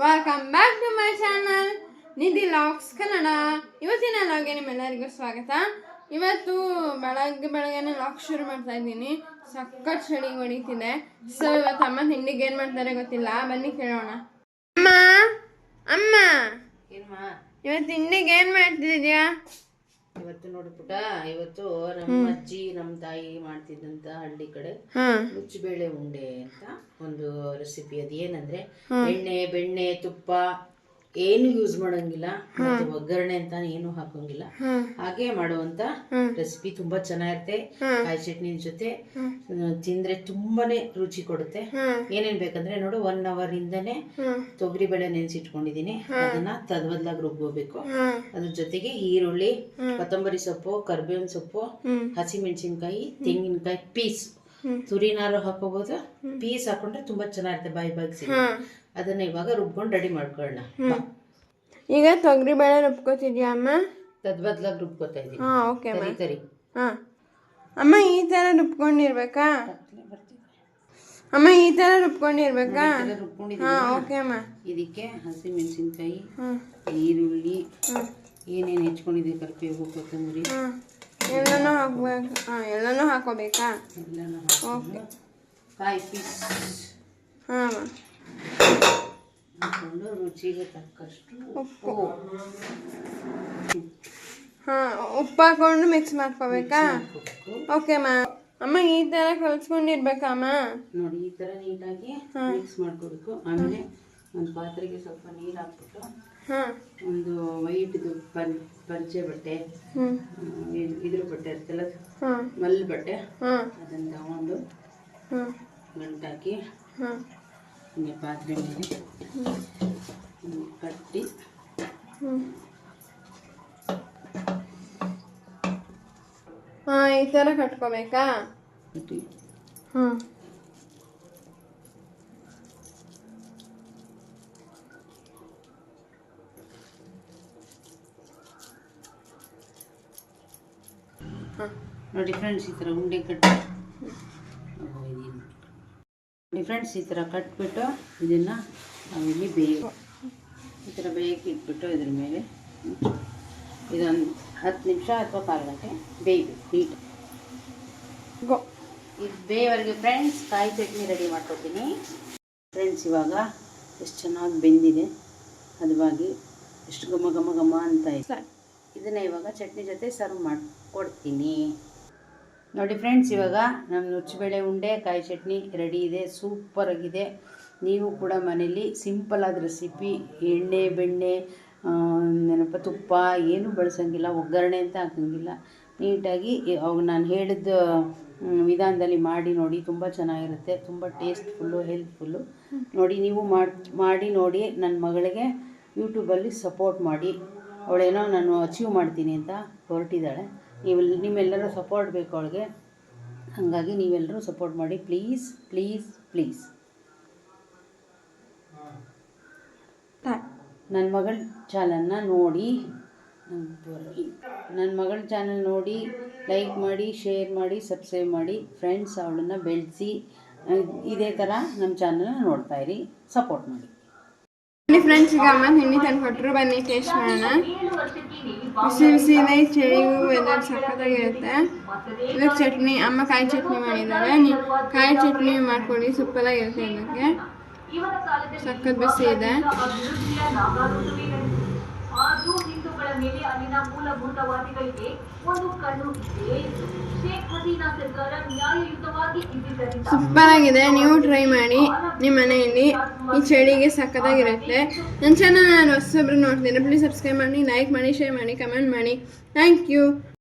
Welcome back to my channel Nidhi ಲಾಕ್ಸ್ ಕನ್ನಡ. ಇವತ್ತಿನ ಲಾಗ್ಗೆ ನಿಮ್ಮೆಲ್ಲರಿಗೂ ಸ್ವಾಗತ. ಇವತ್ತು ಬೆಳಗ್ಗೆನೇ ಲಾಗ್ ಶುರು ಮಾಡ್ತಾ ಇದ್ದೀನಿ. ಸಖತ್ ಚಳಿ ಹೊಡಿತಿದೆ. ಸೊ ಇವತ್ತು ಅಮ್ಮ ತಿಂಡಿಗೆ ಏನು ಮಾಡ್ತಾರೆ ಗೊತ್ತಿಲ್ಲ, ಬನ್ನಿ ಕೇಳೋಣ. ಅಮ್ಮ ಅಮ್ಮ ಇವತ್ತು ತಿಂಡಿಗೆ ಏನು ಮಾಡ್ತಿದ್ಯಾ? ಇವತ್ತು ನೋಡಿ ಪುಟ, ಇವತ್ತು ನಮ್ಮ ಅಜ್ಜಿ ನಮ್ಮ ತಾಯಿ ಮಾಡ್ತಿದ್ದಂತ ಹಳ್ಳಿ ಕಡೆ ನುಚ್ಚಿಬೇಳೆ ಉಂಡೆ ಅಂತ ಒಂದು ರೆಸಿಪಿ. ಅದೇನಂದ್ರೆ ಎಣ್ಣೆ ಬೆಣ್ಣೆ ತುಪ್ಪ ಏನು ಯೂಸ್ ಮಾಡಂಗಿಲ್ಲ, ಮತ್ತೆ ಒಗ್ಗರಣೆ ಅಂತ ಏನು ಹಾಕಂಗಿಲ್ಲ, ಹಾಗೆ ಮಾಡುವಂತ ರೆಸಿಪಿ. ತುಂಬಾ ಚೆನ್ನಾಗಿರುತ್ತೆ. ಕಾಯಿ ಚಟ್ನಿ ಜೊತೆ ತಿಂದ್ರೆ ತುಂಬಾನೇ ರುಚಿ ಕೊಡುತ್ತೆ. ಏನೇನ್ ಬೇಕಂದ್ರೆ ನೋಡು, 1 hour ಇಂದಾನೆ ತೊಗರಿ ಬೇಳೆ ನೆನ್ಸಿಟ್ಕೊಂಡಿದೀನಿ. ಅದನ್ನ ತದ್ಬದ್ಲಾಗಿ ರುಬ್ಬೋಬೇಕು. ಅದ್ರ ಜೊತೆಗೆ ಈರುಳ್ಳಿ, ಕೊತ್ತಂಬರಿ ಸೊಪ್ಪು, ಕರ್ಬೇವಿನ ಸೊಪ್ಪು, ಹಸಿಮೆಣಸಿನ್ಕಾಯಿ, ತೆಂಗಿನಕಾಯಿ ಪೀಸ್, ತುರಿನಾರು ಹಾಕೋಬಹುದು. ಪೀಸ್ ಹಾಕೊಂಡ್ರೆ ತುಂಬಾ ಚೆನ್ನಾಗಿರುತ್ತೆ, ಬಾಯಿ ಸಿಗುತ್ತೆ. ಅದನ್ನ ಇವಾಗ ರುಬ್ಕೊಂಡು ರೆಡಿ ಮಾಡ್ಕೊಳ್ಳೋಣ. ಈಗ ತೊಗರಿ ಬೇಳೆ ರುಬ್ಕೋತಿದ್ಯಾ ಅಮ್ಮ? ತದ್ಬದ್ಲಾಗಿ ರುಬ್ಕೋತಾ ಇದ್ದೀನಿ. ಓಕೆ ತರಿ ಅಮ್ಮ, ಈ ತರ ರುಬ್ಕೊಂಡಿರ್ಬೇಕಾ? ಅಮ್ಮ ಈ ತರ ರುಬ್ಕೊಂಡಿರ್ಬೇಕಾ? ಓಕೆ ಅಮ್ಮ. ಇದಕ್ಕೆ ಹಸಿಮೆಣಸಿನ್ಕಾಯಿ, ಈರುಳ್ಳಿ, ಏನೇನು ಹೆಚ್ಕೊಂಡಿದ್ದೀವಿ, ಕರಿಬೇವು, ಕೊತ್ತಂಬರಿ ಎಲ್ಲನೂ ಹಾಕ್ಬೇಕು. ಎಲ್ಲನೂ ಹಾಕೋಬೇಕಾ? ಎಲ್ಲನೂ ಹಾಕೊಂಡು ಕಾಯಿ ಪೀಸ್ ಹಾಕೊಂಡು ರುಚಿಗೆ ತಕ್ಕಷ್ಟು ಉಪ್ಪು ಉಪ್ಪು ಹಾಕೊಂಡು ಮಿಕ್ಸ್ ಮಾಡ್ಕೋಬೇಕಾ? ಓಕೆ ಅಮ್ಮ, ಈ ತರ ಕಲ್ಸ್ಕೊಂಡಿರ್ಬೇಕಮ್ಮ. ನೋಡಿ, ಈ ತರ ನೀಟಾಗಿ ಮಿಕ್ಸ್ ಮಾಡ್ಕೋಬೇಕು. ಆಮೇಲೆ ಒಂದು ಪಾತ್ರೆಗೆ ಸ್ವಲ್ಪ ನೀರು ಹಾಕ್ಬಿಟ್ಟು ಒಂದು ವೈಟ್ದು ಪಂಚೆ ಬಟ್ಟೆ, ಇದ್ರ ಬಟ್ಟೆ ಇರ್ತಲ್ಲ, ಮಲ್ ಬಟ್ಟೆ, ಅದನ್ನ ತಗೊಂಡು ಗಂಟಾಕಿ ಹಿಂಗೆ ಪಾತ್ರೆ ಮೇಲೆ ಕಟ್ಟಿ ಈ ಥರ ಕಟ್ಕೋಬೇಕಾ? ನೋಡಿ ಫ್ರೆಂಡ್ಸ್, ಈ ಥರ ಉಂಡೆ ಕಟ್ಟಿ ಫ್ರೆಂಡ್ಸ್ ಈ ಥರ ಕಟ್ಬಿಟ್ಟು ಇದನ್ನು ನಾವಿಲ್ಲಿ ಈ ಥರ ಬೇಯಕ್ಕೆ ಇಟ್ಬಿಟ್ಟು ಇದ್ರ ಮೇಲೆ ಇದೊಂದು 10 ನಿಮಿಷ ಅಥವಾ 1/4 ಗಂಟೆ ಬೇಯಬೇಕು ನೀಟ್. ಇದು ಬೇಯವರೆಗೆ ಫ್ರೆಂಡ್ಸ್ ಕಾಯಿ ಚಟ್ನಿ ರೆಡಿ ಮಾಡ್ಕೊತೀನಿ. ಫ್ರೆಂಡ್ಸ್ ಇವಾಗ ಎಷ್ಟು ಚೆನ್ನಾಗಿ ಬೆಂದಿದೆ, ಹದವಾಗಿ ಎಷ್ಟು ಘಮ ಘಮ ಘಮ ಅಂತ ಇದೆ. ಇದನ್ನು ಇವಾಗ ಚಟ್ನಿ ಜೊತೆ ಸರ್ವ್ ಮಾಡಿಕೊಡ್ತೀನಿ. ನೋಡಿ ಫ್ರೆಂಡ್ಸ್, ಇವಾಗ ನಮ್ಮ ನುಚ್ಚಿಬೇಳೆ ಉಂಡೆ ಕಾಯಿ ಚಟ್ನಿ ರೆಡಿ ಇದೆ. ಸೂಪರಾಗಿದೆ. ನೀವು ಕೂಡ ಮನೇಲಿ ಸಿಂಪಲ್ ಆದ ರೆಸಿಪಿ, ಎಣ್ಣೆ ಬೆಣ್ಣೆ ನೆನಪ ತುಪ್ಪ ಏನು ಬಳಸೋಂಗಿಲ್ಲ, ಒಗ್ಗರಣೆ ಅಂತ ಹಾಕೋಂಗಿಲ್ಲ, ನೀಟಾಗಿ ಅವಾಗ ನಾನು ಹೇಳಿದ ವಿಧಾನದಲ್ಲಿ ಮಾಡಿ ನೋಡಿ. ತುಂಬ ಚೆನ್ನಾಗಿರುತ್ತೆ, ತುಂಬ ಟೇಸ್ಟ್ಫುಲ್ಲು, ಹೆಲ್ತ್ಫುಲ್ಲು. ನೋಡಿ, ನೀವು ಮಾಡಿ ನೋಡಿ. ನನ್ನ ಮಗಳಿಗೆ ಯೂಟ್ಯೂಬಲ್ಲಿ ಸಪೋರ್ಟ್ ಮಾಡಿ. ಅವಳೇನೋ ನಾನು ಅಚೀವ್ ಮಾಡ್ತೀನಿ ಅಂತ ಹೊರಟಿದ್ದಾಳೆ. ನಿಮ್ಮೆಲ್ಲರೂ ಸಪೋರ್ಟ್ ಬೇಕು ಅವಳಿಗೆ. ಹಾಗಾಗಿ ನೀವೆಲ್ಲರೂ ಸಪೋರ್ಟ್ ಮಾಡಿ ಪ್ಲೀಸ್ ಪ್ಲೀಸ್ ಪ್ಲೀಸ್. ನನ್ನ ಮಗಳ ಚಾನಲ್ನ ನೋಡಿ, ಲೈಕ್ ಮಾಡಿ, ಶೇರ್ ಮಾಡಿ, ಸಬ್ಸ್ಕ್ರೈಬ್ ಮಾಡಿ ಫ್ರೆಂಡ್ಸ್. ಅವಳನ್ನು ಬೆಳೆಸಿ ಇದೇ ಥರ ನಮ್ಮ ಚಾನಲ್ನ ನೋಡ್ತಾಯಿರಿ, ಸಪೋರ್ಟ್ ಮಾಡಿ ಫ್ರೆಂಡ್ಸ್. ಈಗ ಅಮ್ಮ ತಿಂಡಿ ತಂದು ಕೊಟ್ಟರು, ಬನ್ನಿ ಟೇಸ್ಟ್ ಮಾಡೋಣ. ಬಿಸಿ ಬಿಸಿನೇ, ಚಳಿಗೂ ವೆದರ್ ಸಕ್ಕತ್ತಾಗಿರುತ್ತೆ. ಇದಕ್ಕೆ ಚಟ್ನಿ, ಅಮ್ಮ ಕಾಯಿ ಚಟ್ನಿ ಮಾಡಿದ್ದಾರೆ. ಕಾಯಿ ಚಟ್ನಿ ಮಾಡ್ಕೊಳ್ಳಿ, ಸೂಪರಾಗಿರುತ್ತೆ. ಇದಕ್ಕೆ ಸಖತ್ ಬಿಸಿ ಇದೆ. ಸೂಪರ್ ಆಗಿದೆ. ನೀವು ಟ್ರೈ ಮಾಡಿ ನಿಮ್ಮ ಮನೆಯಲ್ಲಿ, ಈ ಚಳಿಗೆ ಸಖತ್ತಾಗಿರುತ್ತೆ. ನನ್ನ ಚಾನಲ್ ನಾನು ಹೊಸೊಬ್ರು ನೋಡ್ತೀನಿ, ಪ್ಲೀಸ್ ಸಬ್ಸ್ಕ್ರೈಬ್ ಮಾಡಿ, ಲೈಕ್ ಮಾಡಿ, ಶೇರ್ ಮಾಡಿ, ಕಮೆಂಟ್ ಮಾಡಿ. Thank you.